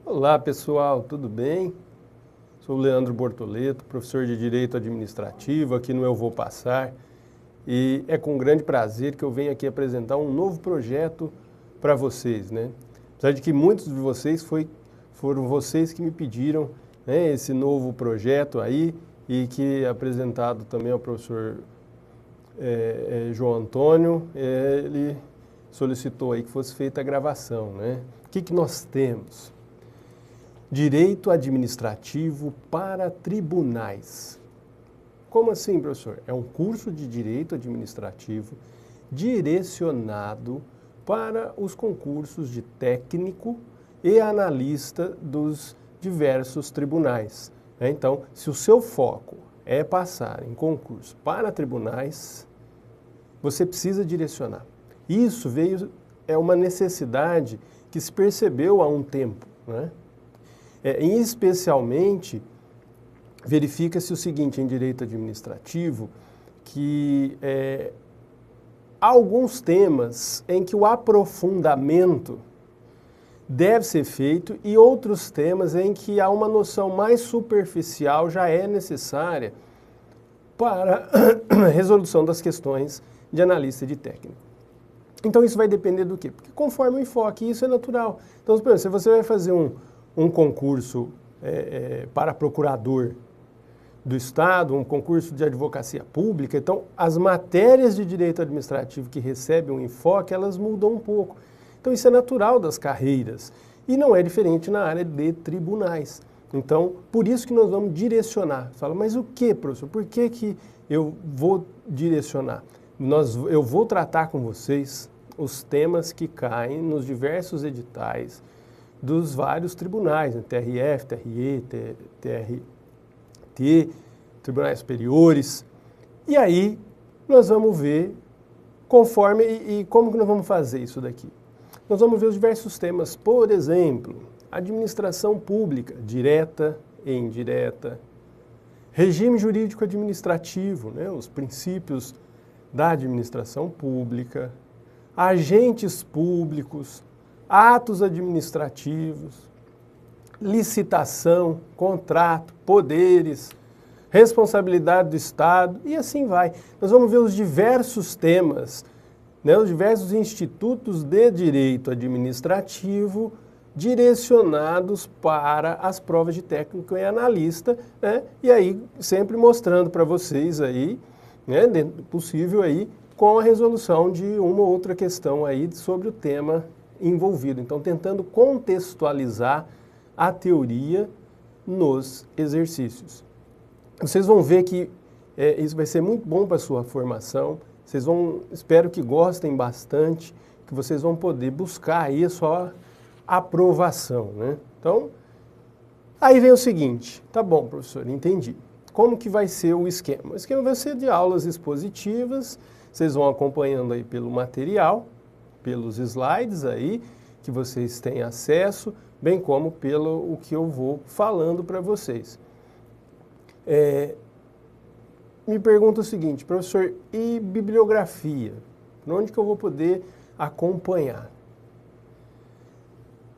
Olá pessoal, tudo bem? Sou o Leandro Bortoleto, professor de Direito Administrativo aqui no Eu Vou Passar, e é com grande prazer que eu venho aqui apresentar um novo projeto para vocês, né? Apesar de que muitos de vocês foram vocês que me pediram, né, esse novo projeto aí, e que é apresentado também ao professor João Antônio, ele solicitou aí que fosse feita a gravação, né? O que nós temos? Direito administrativo para tribunais. Como assim, professor? É um curso de direito administrativo direcionado para os concursos de técnico e analista dos diversos tribunais. Então, se o seu foco é passar em concurso para tribunais, você precisa direcionar. Isso é uma necessidade que se percebeu há um tempo, né? Especialmente, verifica-se o seguinte em direito administrativo, que há alguns temas em que o aprofundamento deve ser feito e outros temas em que há uma noção mais superficial já é necessária para a resolução das questões de analista e de técnico. Então isso vai depender do quê? Porque conforme o enfoque, isso é natural. Então, por exemplo, se você vai fazer um concurso para procurador do Estado, um concurso de advocacia pública, então as matérias de direito administrativo que recebem um enfoque, elas mudam um pouco. Então isso é natural das carreiras e não é diferente na área de tribunais. Então, por isso que nós vamos direcionar. Você fala, mas o que, professor? Por que eu vou direcionar? Eu vou tratar com vocês os temas que caem nos diversos editais dos vários tribunais, né? TRF, TRE, TRT, tribunais superiores. E aí nós vamos ver conforme e como que nós vamos fazer isso daqui. Nós vamos ver os diversos temas, por exemplo, administração pública, direta e indireta, regime jurídico administrativo, né? Os princípios da administração pública, agentes públicos, atos administrativos, licitação, contrato, poderes, responsabilidade do Estado e assim vai. Nós vamos ver os diversos temas, né, os diversos institutos de direito administrativo direcionados para as provas de técnico e analista, né, e aí sempre mostrando para vocês aí, né, dentro do possível aí, com a resolução de uma ou outra questão aí sobre o tema envolvido. Então, tentando contextualizar a teoria nos exercícios. Vocês vão ver que isso vai ser muito bom para a sua formação. Espero que gostem bastante, que vocês vão poder buscar aí a sua aprovação, né? Então, aí vem o seguinte, tá bom, professor, entendi. Como que vai ser o esquema? O esquema vai ser de aulas expositivas, vocês vão acompanhando aí pelo material, pelos slides aí, que vocês têm acesso, bem como pelo o que eu vou falando para vocês. Me pergunta o seguinte, professor, e bibliografia? Por onde que eu vou poder acompanhar?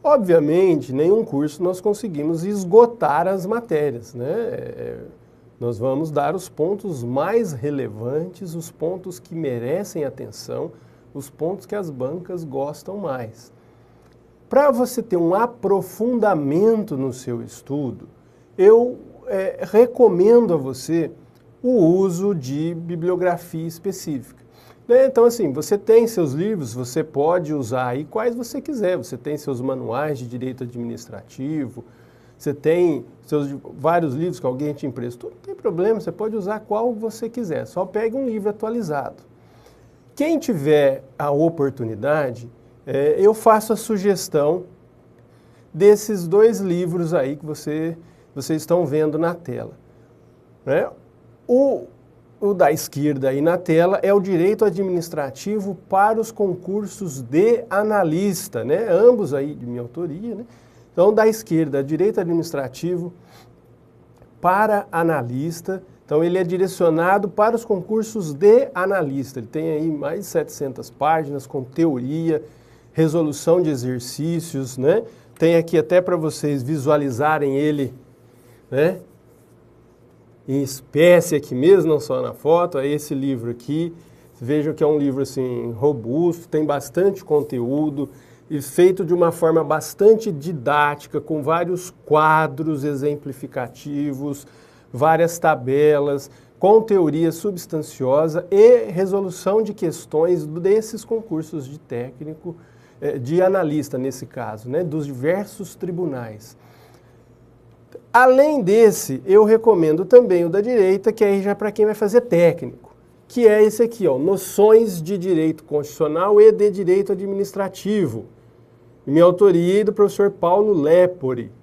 Obviamente, nenhum curso nós conseguimos esgotar as matérias, né? Nós vamos dar os pontos mais relevantes, os pontos que merecem atenção, os pontos que as bancas gostam mais. Para você ter um aprofundamento no seu estudo, eu recomendo a você o uso de bibliografia específica. Né? Então, assim, você tem seus livros, você pode usar aí quais você quiser. Você tem seus manuais de direito administrativo, você tem seus vários livros que alguém te emprestou, não tem problema, você pode usar qual você quiser, só pegue um livro atualizado. Quem tiver a oportunidade, eu faço a sugestão desses dois livros aí que vocês estão vendo na tela. Né? O da esquerda aí na tela é o Direito Administrativo para os concursos de analista, né? Ambos aí de minha autoria, né? Então, da esquerda, Direito Administrativo para analista. Então, ele é direcionado para os concursos de analista. Ele tem aí mais de 700 páginas com teoria, resolução de exercícios, né? tem aqui até para vocês visualizarem ele, né, em espécie aqui mesmo, não só na foto. É esse livro aqui. Vejam que é um livro assim, robusto, tem bastante conteúdo e feito de uma forma bastante didática, com vários quadros exemplificativos, várias tabelas, com teoria substanciosa e resolução de questões desses concursos de técnico, de analista nesse caso, né, dos diversos tribunais. Além desse, eu recomendo também o da direita, que aí já é para quem vai fazer técnico, que é esse aqui, ó, Noções de Direito Constitucional e de Direito Administrativo, minha autoria e do professor Paulo Lepori.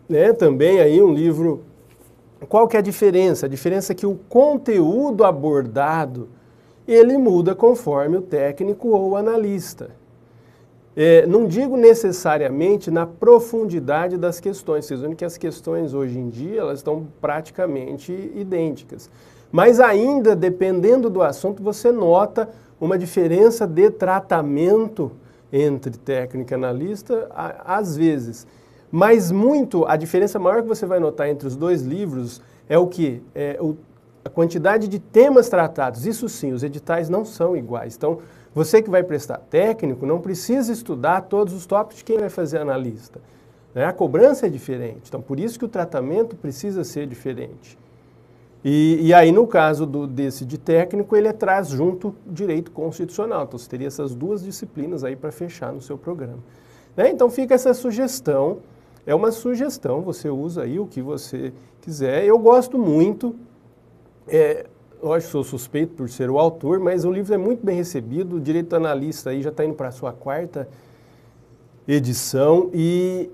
Né, também aí um livro. Qual que é a diferença? A diferença é que o conteúdo abordado, ele muda conforme o técnico ou o analista. Não digo necessariamente na profundidade das questões, vocês veem que as questões hoje em dia elas estão praticamente idênticas. Mas ainda, dependendo do assunto, você nota uma diferença de tratamento entre técnico e analista, às vezes. Mas a diferença maior que você vai notar entre os dois livros é o quê? A quantidade de temas tratados. Isso sim, os editais não são iguais. Então, você que vai prestar técnico não precisa estudar todos os tópicos de quem vai fazer analista. Né? A cobrança é diferente. Então, por isso que o tratamento precisa ser diferente. E aí, no caso desse de técnico, ele traz junto direito constitucional. Então, você teria essas duas disciplinas aí para fechar no seu programa. Né? Então, fica essa sugestão. É uma sugestão, você usa aí o que você quiser. Eu gosto muito, lógico, sou suspeito por ser o autor, mas o livro é muito bem recebido. O Direito Analista aí já está indo para a sua 4ª edição e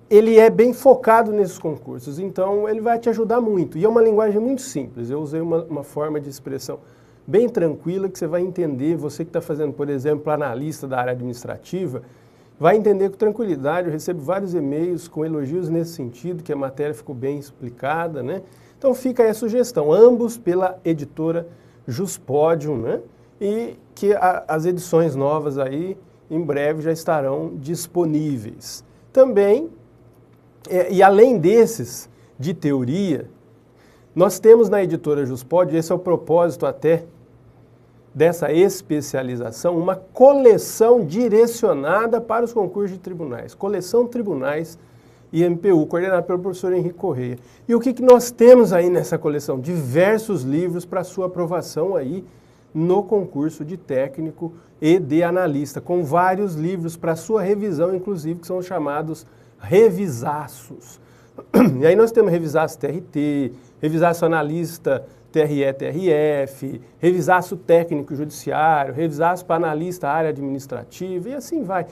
ele é bem focado nesses concursos, então ele vai te ajudar muito. E é uma linguagem muito simples, eu usei uma forma de expressão bem tranquila que você vai entender. Você que está fazendo, por exemplo, analista da área administrativa, vai entender com tranquilidade. Eu recebo vários e-mails com elogios nesse sentido, que a matéria ficou bem explicada, né? Então fica aí a sugestão, ambos pela editora Juspodium, né? E que as edições novas aí, em breve, já estarão disponíveis. Também, e além desses de teoria, nós temos na editora Juspodium, esse é o propósito até dessa especialização, uma coleção direcionada para os concursos de tribunais, coleção Tribunais e MPU, coordenada pelo professor Henrique Correia. E o que nós temos aí nessa coleção? Diversos livros para sua aprovação aí no concurso de técnico e de analista, com vários livros para sua revisão, inclusive, que são chamados revisaços. E aí nós temos revisaço TRT, revisaço analista TRE, TRF, revisaço técnico judiciário, revisaço para analista área administrativa e assim vai.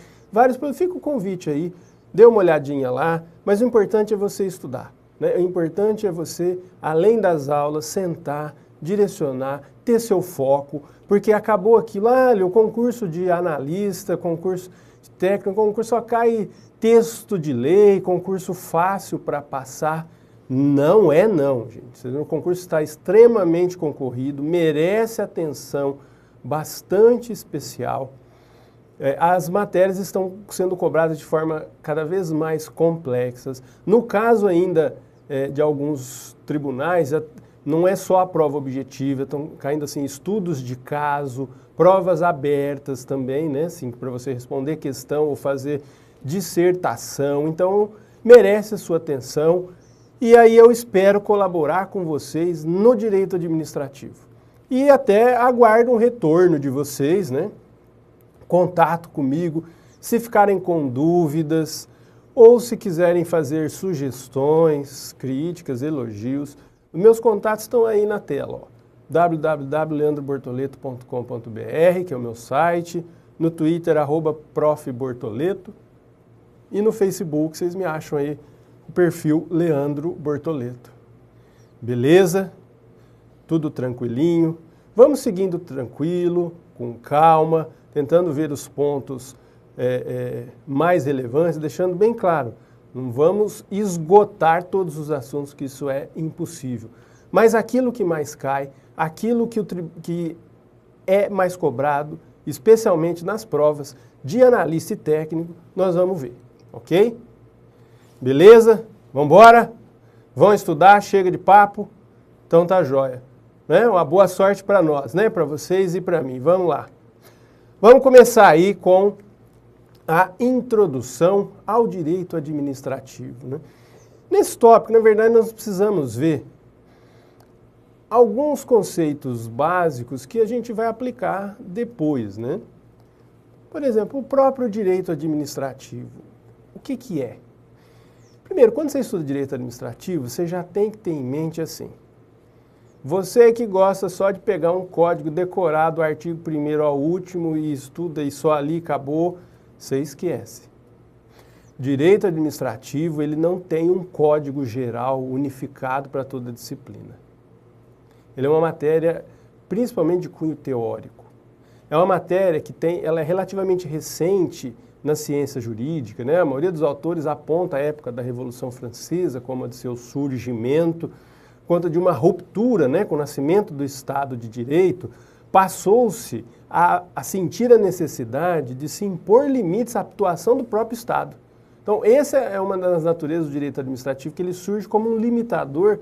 Fica o convite aí, dê uma olhadinha lá, mas o importante é você estudar, né? O importante é você, além das aulas, sentar, direcionar, ter seu foco, porque acabou aquilo, o concurso de analista, concurso de técnico, concurso só cai texto de lei, concurso fácil para passar. Não é não, gente. O concurso está extremamente concorrido, merece atenção bastante especial. As matérias estão sendo cobradas de forma cada vez mais complexas. No caso ainda de alguns tribunais, não é só a prova objetiva, estão caindo assim, estudos de caso, provas abertas também, né? Assim, para você responder questão ou fazer dissertação. Então, merece a sua atenção. E aí eu espero colaborar com vocês no direito administrativo. E até aguardo um retorno de vocês, né? Contato comigo, se ficarem com dúvidas ou se quiserem fazer sugestões, críticas, elogios. Os meus contatos estão aí na tela, ó. www.leandrobortoleto.com.br, que é o meu site, no Twitter, @profbortoleto, e no Facebook vocês me acham aí o perfil Leandro Bortoleto. Beleza? Tudo tranquilinho. Vamos seguindo tranquilo, com calma, tentando ver os pontos mais relevantes, deixando bem claro, não vamos esgotar todos os assuntos, que isso é impossível. Mas aquilo que mais cai, aquilo que é mais cobrado, especialmente nas provas de analista e técnico, nós vamos ver, ok? Beleza? Vamos embora? Vão estudar, chega de papo? Então tá jóia. Né? Uma boa sorte para nós, né? Para vocês e para mim. Vamos lá. Vamos começar aí com a introdução ao direito administrativo. Né? Nesse tópico, na verdade, nós precisamos ver alguns conceitos básicos que a gente vai aplicar depois, né? Por exemplo, o próprio direito administrativo. O que é? Primeiro, quando você estuda direito administrativo, você já tem que ter em mente assim. Você que gosta só de pegar um código decorado, do artigo 1º ao último e estuda e só ali acabou, você esquece. Direito administrativo, ele não tem um código geral unificado para toda a disciplina. Ele é uma matéria principalmente de cunho teórico. É uma matéria que ela é relativamente recente na ciência jurídica, né? A maioria dos autores aponta a época da Revolução Francesa como a de seu surgimento, quanto de uma ruptura, né? Com o nascimento do Estado de Direito, passou-se a sentir a necessidade de se impor limites à atuação do próprio Estado. Então, essa é uma das naturezas do direito administrativo, que ele surge como um limitador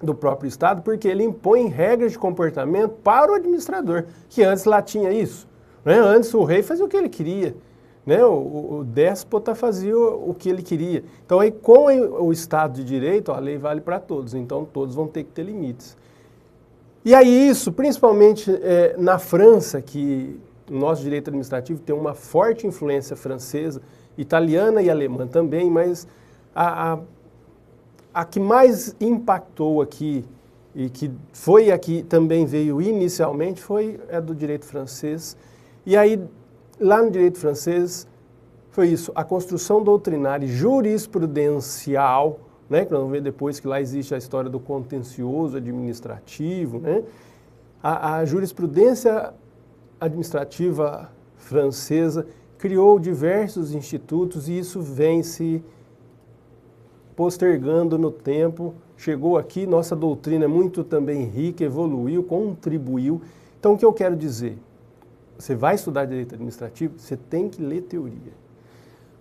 do próprio Estado, porque ele impõe regras de comportamento para o administrador, que antes lá tinha isso. Né? Antes o rei fazia o que ele queria, né? O déspota fazia o que ele queria. Então, aí, com o Estado de Direito, a lei vale para todos, então todos vão ter que ter limites. E aí isso, principalmente na França, que o nosso direito administrativo tem uma forte influência francesa, italiana e alemã também, mas a que mais impactou aqui e que foi a que também veio inicialmente foi a do direito francês. E aí, lá no direito francês, foi isso, a construção doutrinária e jurisprudencial, né, que nós vamos ver depois que lá existe a história do contencioso administrativo, né? A jurisprudência administrativa francesa criou diversos institutos e isso vem se postergando no tempo, chegou aqui, nossa doutrina é muito também rica, evoluiu, contribuiu. Então, o que eu quero dizer? Você vai estudar direito administrativo, você tem que ler teoria.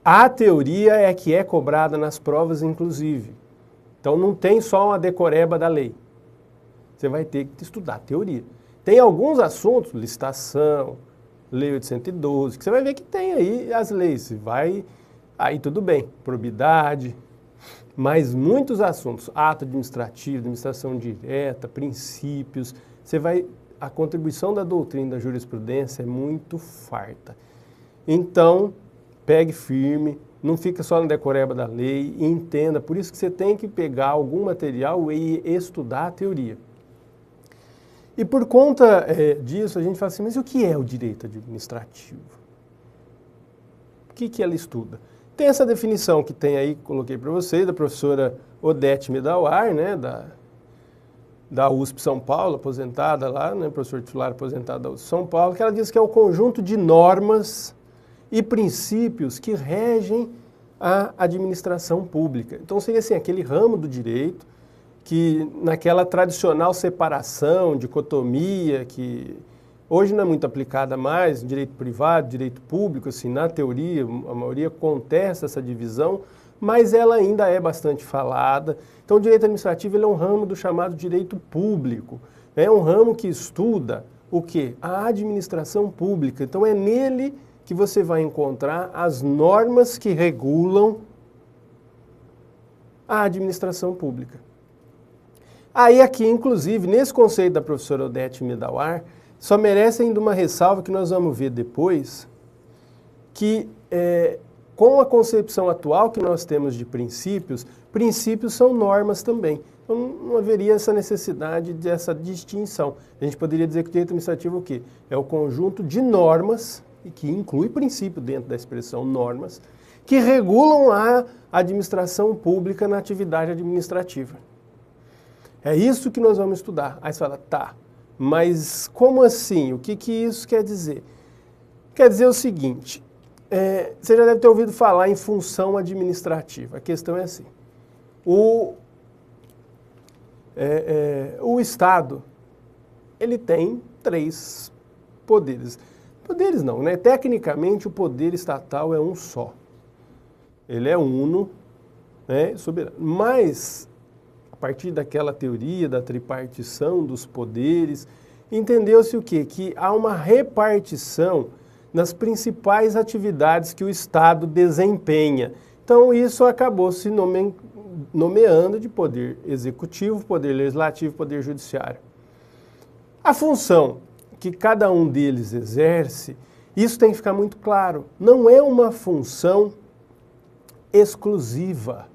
A teoria é que é cobrada nas provas, inclusive. Então, não tem só uma decoreba da lei. Você vai ter que estudar teoria. Tem alguns assuntos, licitação, Lei 812, que você vai ver que tem aí as leis. Aí tudo bem, probidade, mas muitos assuntos, ato administrativo, administração direta, princípios, a contribuição da doutrina da jurisprudência é muito farta. Então, pegue firme, não fica só na decoreba da lei, e entenda, por isso que você tem que pegar algum material e estudar a teoria. E por conta disso, a gente fala assim, mas o que é o direito administrativo? O que ela estuda? Tem essa definição que tem aí, coloquei para vocês, da professora Odete Medawar, né, da USP São Paulo, aposentada lá, né, professor titular aposentada da USP São Paulo, que ela diz que é o conjunto de normas e princípios que regem a administração pública. Então seria assim, aquele ramo do direito que naquela tradicional separação, dicotomia, que hoje não é muito aplicada mais, direito privado, direito público, assim, na teoria, a maioria contesta essa divisão, mas ela ainda é bastante falada. Então, o direito administrativo ele é um ramo do chamado direito público. É um ramo que estuda o quê? A administração pública. Então, é nele que você vai encontrar as normas que regulam a administração pública. Aí, aqui, inclusive, nesse conceito da professora Odete Medawar, só merece ainda uma ressalva que nós vamos ver depois, que com a concepção atual que nós temos de princípios, princípios são normas também. Então não haveria essa necessidade dessa distinção. A gente poderia dizer que o direito administrativo é o quê? É o conjunto de normas, e que inclui princípio dentro da expressão normas, que regulam a administração pública na atividade administrativa. É isso que nós vamos estudar. Aí você fala, tá, mas como assim? O que isso quer dizer? Quer dizer o seguinte, você já deve ter ouvido falar em função administrativa. A questão é assim, o Estado, ele tem 3 poderes. Poderes não, né? Tecnicamente o poder estatal é um só. Ele é uno, né, soberano. Mas, a partir daquela teoria da tripartição dos poderes, entendeu-se o quê? Que há uma repartição nas principais atividades que o Estado desempenha. Então, isso acabou se nomeando de poder executivo, poder legislativo, poder judiciário. A função que cada um deles exerce, isso tem que ficar muito claro, não é uma função exclusiva.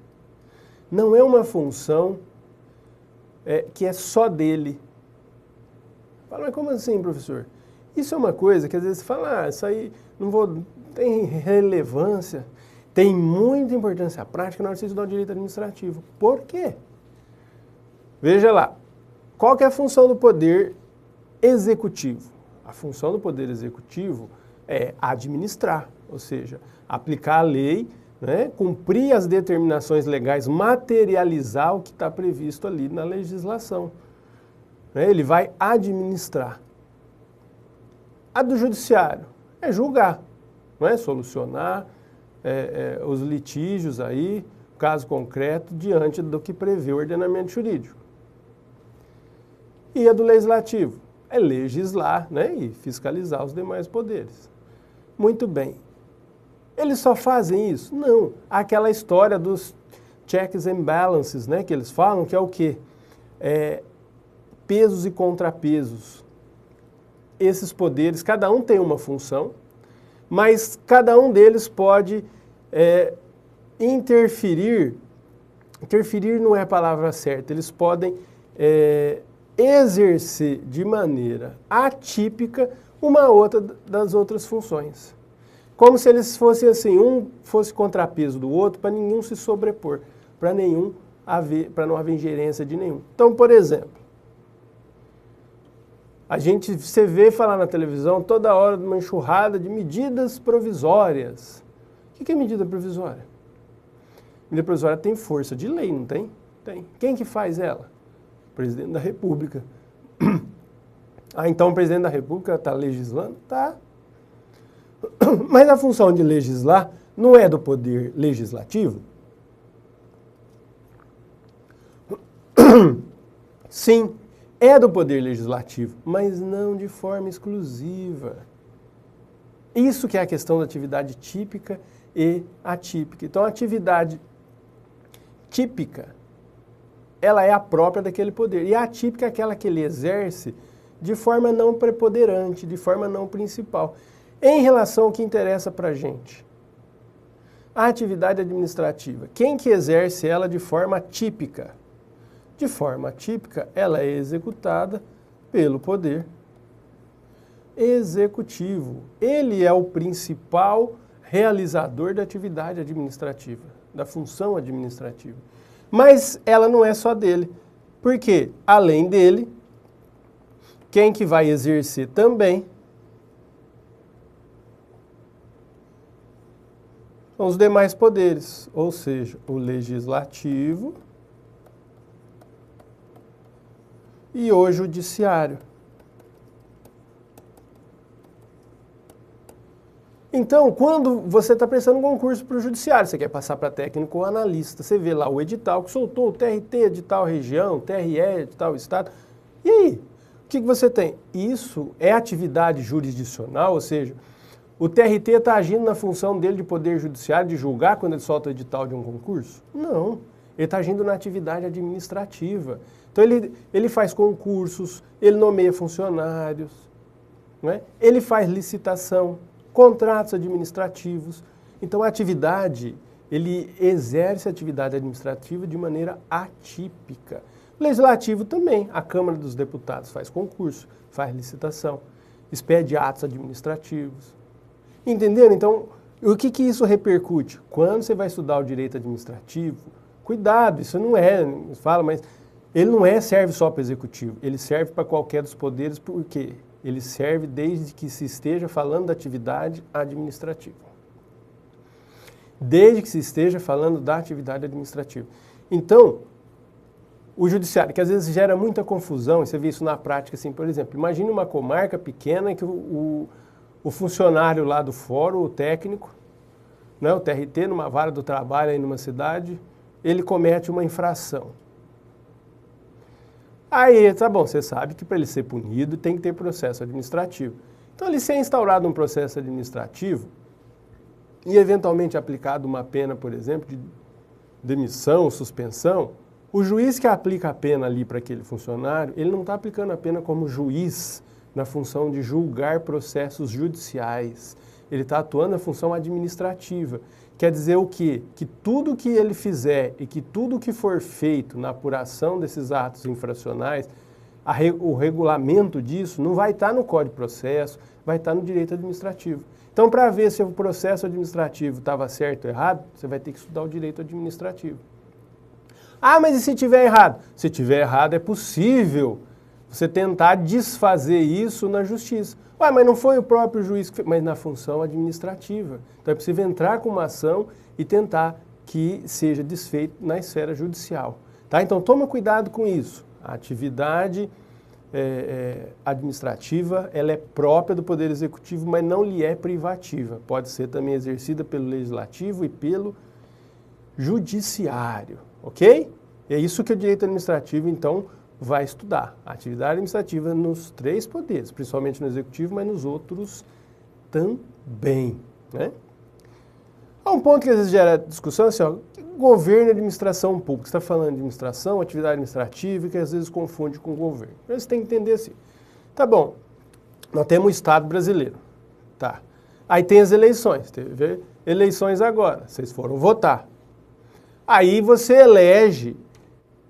Não é uma função que é só dele. Fala, mas como assim, professor? Isso é uma coisa que às vezes você fala, isso aí tem relevância, tem muita importância prática na hora de você estudar o direito administrativo. Por quê? Veja lá, qual que é a função do poder executivo? A função do poder executivo é administrar, ou seja, aplicar a lei, né, cumprir as determinações legais, materializar o que está previsto ali na legislação. Né, ele vai administrar. A do judiciário é julgar, não é? Solucionar os litígios aí, caso concreto, diante do que prevê o ordenamento jurídico. E a do legislativo é legislar, né, e fiscalizar os demais poderes. Muito bem. Eles só fazem isso? Não. Aquela história dos checks and balances, né, que eles falam, que é o quê? Pesos e contrapesos. Esses poderes, cada um tem uma função, mas cada um deles pode interferir. Interferir não é a palavra certa. Eles podem exercer de maneira atípica uma outra das outras funções. Como se eles fossem assim, um fosse contrapeso do outro, para nenhum se sobrepor, para não haver ingerência de nenhum. Então, por exemplo, você vê falar na televisão toda hora de uma enxurrada de medidas provisórias. O que é medida provisória? Medida provisória tem força de lei, não tem? Tem. Quem que faz ela? O presidente da República. Ah, então o presidente da República está legislando? Tá. Mas a função de legislar não é do poder legislativo? Sim, é do poder legislativo, mas não de forma exclusiva. Isso que é a questão da atividade típica e atípica. Então, a atividade típica, ela é a própria daquele poder. E a atípica é aquela que ele exerce de forma não preponderante, de forma não principal. Em relação ao que interessa para a gente, a atividade administrativa, quem que exerce ela de forma típica? De forma típica, ela é executada pelo poder executivo. Ele é o principal realizador da atividade administrativa, da função administrativa. Mas ela não é só dele, porque, além dele, quem que vai exercer também são os demais poderes, ou seja, o legislativo e o judiciário. Então, quando você está prestando um concurso para o judiciário, você quer passar para técnico ou analista, você vê lá o edital que soltou, o TRT de tal região, TRE de tal estado. E aí, o que você tem? Isso é atividade jurisdicional, ou seja, o TRT está agindo na função dele de poder judiciário, de julgar quando ele solta o edital de um concurso? Não, ele está agindo na atividade administrativa. Então, ele faz concursos, ele nomeia funcionários, não é? Ele faz licitação, contratos administrativos. Então, a atividade, ele exerce a atividade administrativa de maneira atípica. O legislativo também. A Câmara dos Deputados faz concurso, faz licitação, expede atos administrativos. Entenderam? Então, o que isso repercute? Quando você vai estudar o direito administrativo, cuidado, isso não mas ele não serve só para o executivo, ele serve para qualquer dos poderes, por quê? Ele serve desde que se esteja falando da atividade administrativa. Desde que se esteja falando da atividade administrativa. Então, o judiciário, que às vezes gera muita confusão, e você vê isso na prática, assim, por exemplo, imagine uma comarca pequena que o o funcionário lá do fórum, o técnico, né, o TRT, numa vara do trabalho aí numa cidade, ele comete uma infração. Aí, tá bom, você sabe que para ele ser punido tem que ter processo administrativo. Então, ele ser instaurado um processo administrativo e eventualmente aplicado uma pena, por exemplo, de demissão, suspensão, o juiz que aplica a pena ali para aquele funcionário, ele não está aplicando a pena como juiz na função de julgar processos judiciais. Ele está atuando na função administrativa. Quer dizer o quê? Que tudo que ele fizer e que tudo que for feito na apuração desses atos infracionais, o regulamento disso não vai estar no Código de Processo, vai estar no direito administrativo. Então, para ver se o processo administrativo estava certo ou errado, você vai ter que estudar o direito administrativo. Ah, mas e se tiver errado? Se tiver errado, é possível você tentar desfazer isso na justiça. Ué, mas não foi o próprio juiz que fez, mas na função administrativa. Então é possível entrar com uma ação e tentar que seja desfeito na esfera judicial. Tá? Então toma cuidado com isso. A atividade administrativa, ela é própria do Poder Executivo, mas não lhe é privativa. Pode ser também exercida pelo Legislativo e pelo Judiciário, ok? É isso que o direito administrativo, então, vai estudar. A atividade administrativa nos 3 poderes, principalmente no Executivo, mas nos outros também, né? Há um ponto que às vezes gera discussão, assim, ó, governo e administração pública. Você está falando de administração, atividade administrativa, que às vezes confunde com governo. Você tem que entender assim. Tá bom, nós temos o Estado brasileiro. Tá. Aí tem as eleições. Teve eleições agora. Vocês foram votar. Aí você elege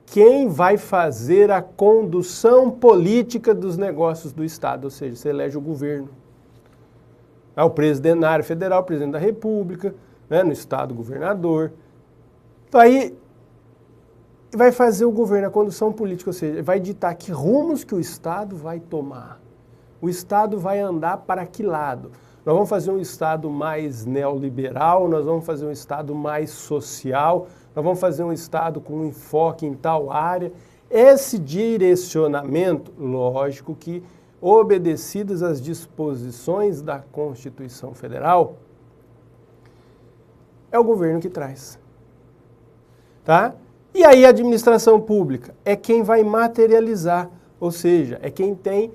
quem vai fazer a condução política dos negócios do Estado. Ou seja, você elege o governo. É o presidente na área federal, o presidente da República, né, no Estado, o governador. Então aí vai fazer o governo, a condução política, ou seja, vai ditar que rumos que o Estado vai tomar. O Estado vai andar para que lado? Nós vamos fazer um Estado mais neoliberal, nós vamos fazer um Estado mais social, nós vamos fazer um Estado com um enfoque em tal área. Esse direcionamento, lógico que obedecidas as disposições da Constituição Federal, é o governo que traz. Tá? E aí a administração pública é quem vai materializar, ou seja, é quem tem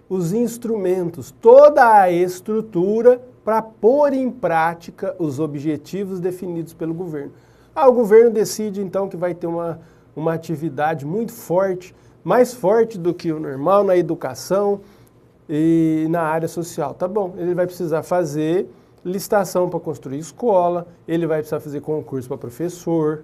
os instrumentos, toda a estrutura para pôr em prática os objetivos definidos pelo governo. O governo decide então que vai ter uma atividade muito forte, mais forte do que o normal na educação e na área social. Tá bom, ele vai precisar fazer licitação para construir escola, ele vai precisar fazer concurso para professor.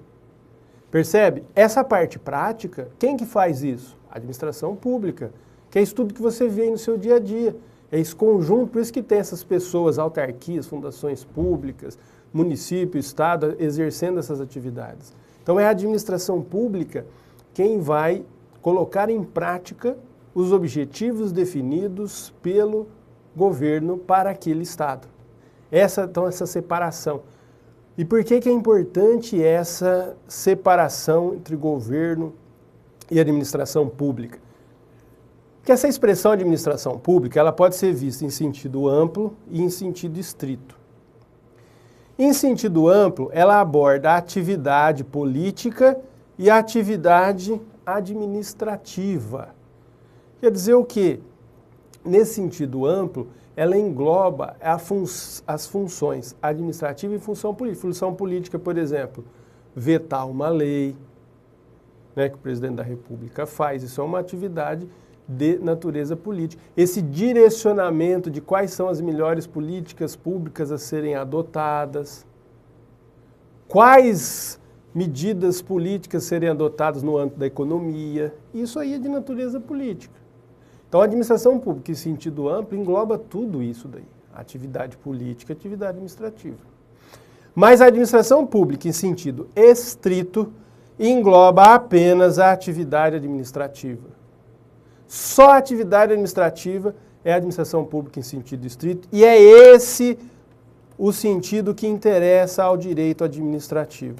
Percebe? Essa parte prática, quem que faz isso? A administração pública, que é isso tudo que você vê aí no seu dia a dia. É esse conjunto, por isso que tem essas pessoas, autarquias, fundações públicas, município, estado, exercendo essas atividades. Então é a administração pública quem vai colocar em prática os objetivos definidos pelo governo para aquele estado. Então essa separação. E por que é importante essa separação entre governo e administração pública? Porque essa expressão administração pública, ela pode ser vista em sentido amplo e em sentido estrito. Em sentido amplo, ela aborda a atividade política e a atividade administrativa. Quer dizer o quê? Nesse sentido amplo, ela engloba as funções administrativa e função política. Função política, por exemplo, vetar uma lei, né, que o presidente da República faz. Isso é uma atividade de natureza política. Esse direcionamento de quais são as melhores políticas públicas a serem adotadas, quais medidas políticas serem adotadas no âmbito da economia, isso aí é de natureza política. Então, a administração pública, em sentido amplo, engloba tudo isso daí. Atividade política e atividade administrativa. Mas a administração pública, em sentido estrito, engloba apenas a atividade administrativa. Só a atividade administrativa é a administração pública em sentido estrito, e é esse o sentido que interessa ao direito administrativo.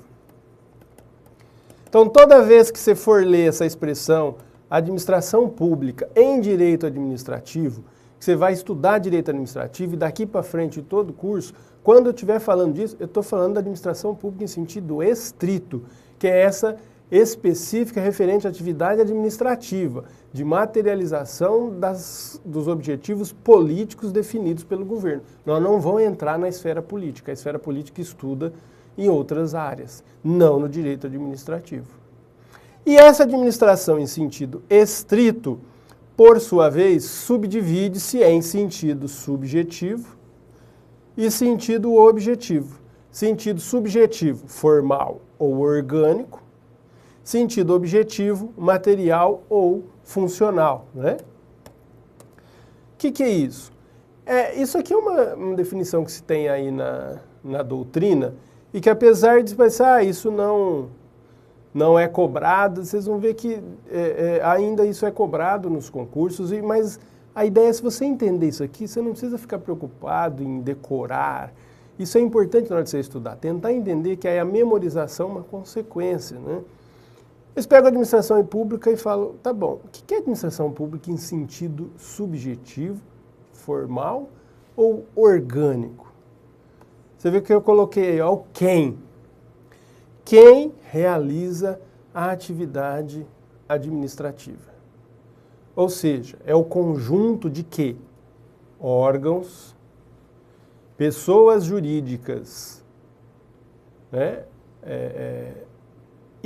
Então, toda vez que você for ler essa expressão administração pública em direito administrativo, Você vai estudar direito administrativo e daqui para frente, todo o curso, quando eu estiver falando disso, eu estou falando da administração pública em sentido estrito, que é essa específica referente à atividade administrativa, de materialização dos objetivos políticos definidos pelo governo. Nós não vamos entrar na esfera política. A esfera política estuda em outras áreas, não no direito administrativo. E essa administração em sentido estrito, por sua vez, subdivide-se em sentido subjetivo e sentido objetivo. Sentido subjetivo, formal ou orgânico. Sentido objetivo, material ou funcional, né? O que é isso? Isso aqui é uma definição que se tem aí na doutrina e que apesar de pensar, isso não é cobrado, vocês vão ver que ainda isso é cobrado nos concursos, mas a ideia é, se você entender isso aqui, você não precisa ficar preocupado em decorar. Isso é importante na hora de você estudar, tentar entender que aí a memorização é uma consequência, né? Eles pegam a administração pública e falam, tá bom, o que é administração pública em sentido subjetivo, formal ou orgânico? Você vê que eu coloquei aí, ó, o quem. Quem realiza a atividade administrativa. Ou seja, é o conjunto de quê? Órgãos, pessoas jurídicas, né?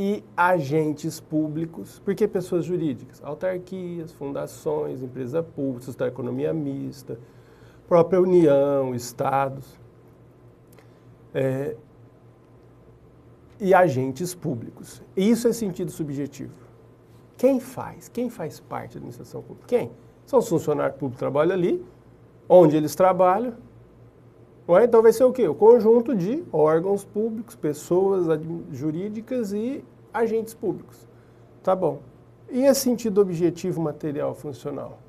E agentes públicos. Por que pessoas jurídicas? Autarquias, fundações, empresas públicas da economia mista, própria União, estados. E agentes públicos. Isso é sentido subjetivo. Quem faz? Quem faz parte da administração pública? Quem? São os funcionários públicos que trabalham ali, onde eles trabalham. Então vai ser o quê? O conjunto de órgãos públicos, pessoas jurídicas e agentes públicos. Tá bom. E esse sentido objetivo, material, funcional?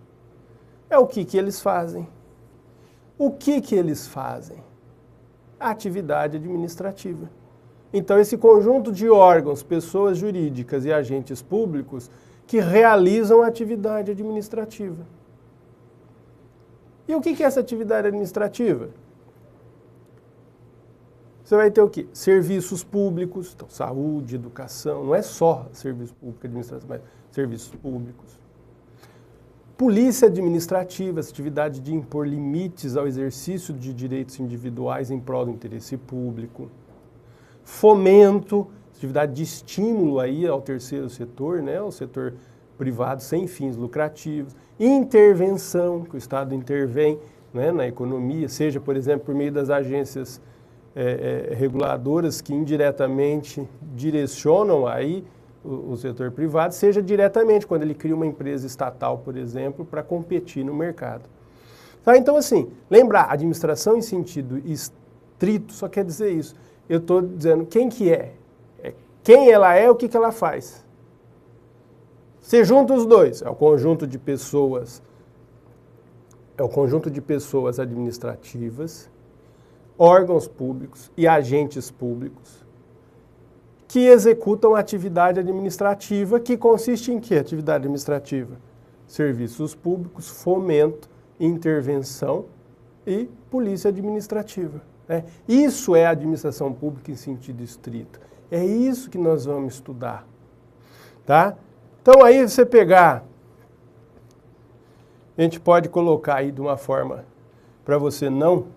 É o que eles fazem. O que eles fazem? A atividade administrativa. Então, esse conjunto de órgãos, pessoas jurídicas e agentes públicos que realizam a atividade administrativa. E o que é essa atividade administrativa? Você vai ter o quê? Serviços públicos, então, saúde, educação, não é só serviço público, administração, mas serviços públicos. Polícia administrativa, essa atividade de impor limites ao exercício de direitos individuais em prol do interesse público. Fomento, atividade de estímulo aí ao terceiro setor, né, ao setor privado sem fins lucrativos. Intervenção, que o Estado intervém, né, na economia, seja, por exemplo, por meio das agências reguladoras que indiretamente direcionam aí o setor privado, seja diretamente quando ele cria uma empresa estatal, por exemplo, para competir no mercado. Tá? Então, assim, lembrar, administração em sentido estrito só quer dizer isso. Eu estou dizendo quem que é. Quem ela é, o que ela faz. Você junta os dois, é o conjunto de pessoas administrativas, órgãos públicos e agentes públicos que executam atividade administrativa, que consiste em que atividade administrativa? Serviços públicos, fomento, intervenção e polícia administrativa. Isso é a administração pública em sentido estrito. É isso que nós vamos estudar. Tá? Então aí você pegar, a gente pode colocar aí de uma forma para você não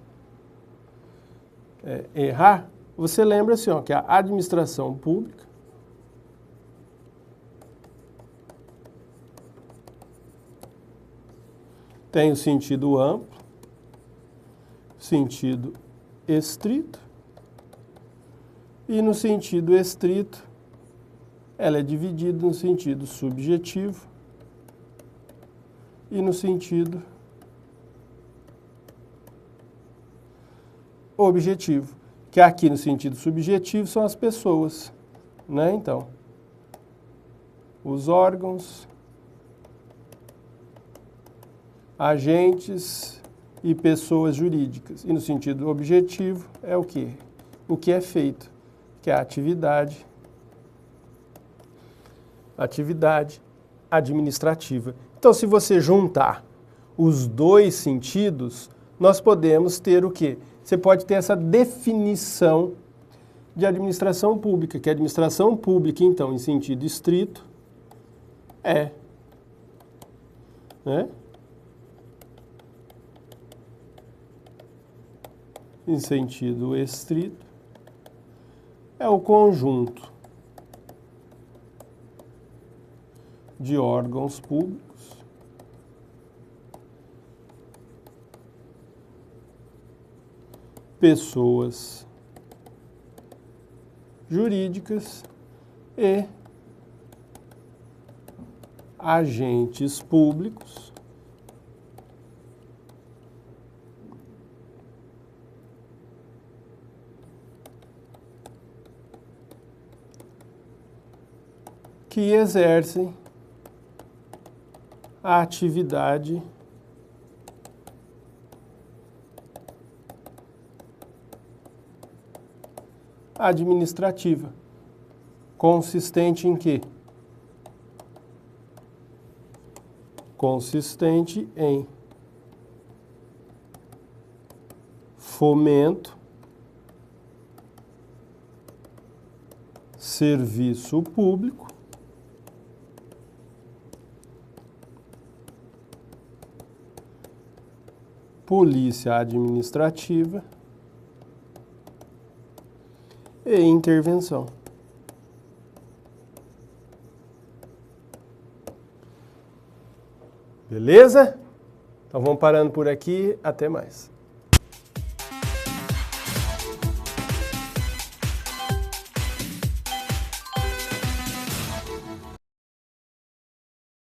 errar, você lembra assim, ó, que a administração pública tem o sentido amplo, sentido estrito, e no sentido estrito ela é dividida no sentido subjetivo e no sentido objetivo, que aqui no sentido subjetivo são as pessoas, né? Então, os órgãos, agentes e pessoas jurídicas. E no sentido objetivo é o quê? O que é feito, que é a atividade administrativa. Então, se você juntar os dois sentidos, nós podemos ter o quê? Você pode ter essa definição de administração pública, que a administração pública, então, em sentido estrito, é, né? Em sentido estrito, é o conjunto de órgãos públicos pessoas jurídicas e agentes públicos que exercem a atividade administrativa, consistente em quê? Consistente em fomento, serviço público, polícia administrativa e intervenção. Beleza? Então vamos parando por aqui, até mais.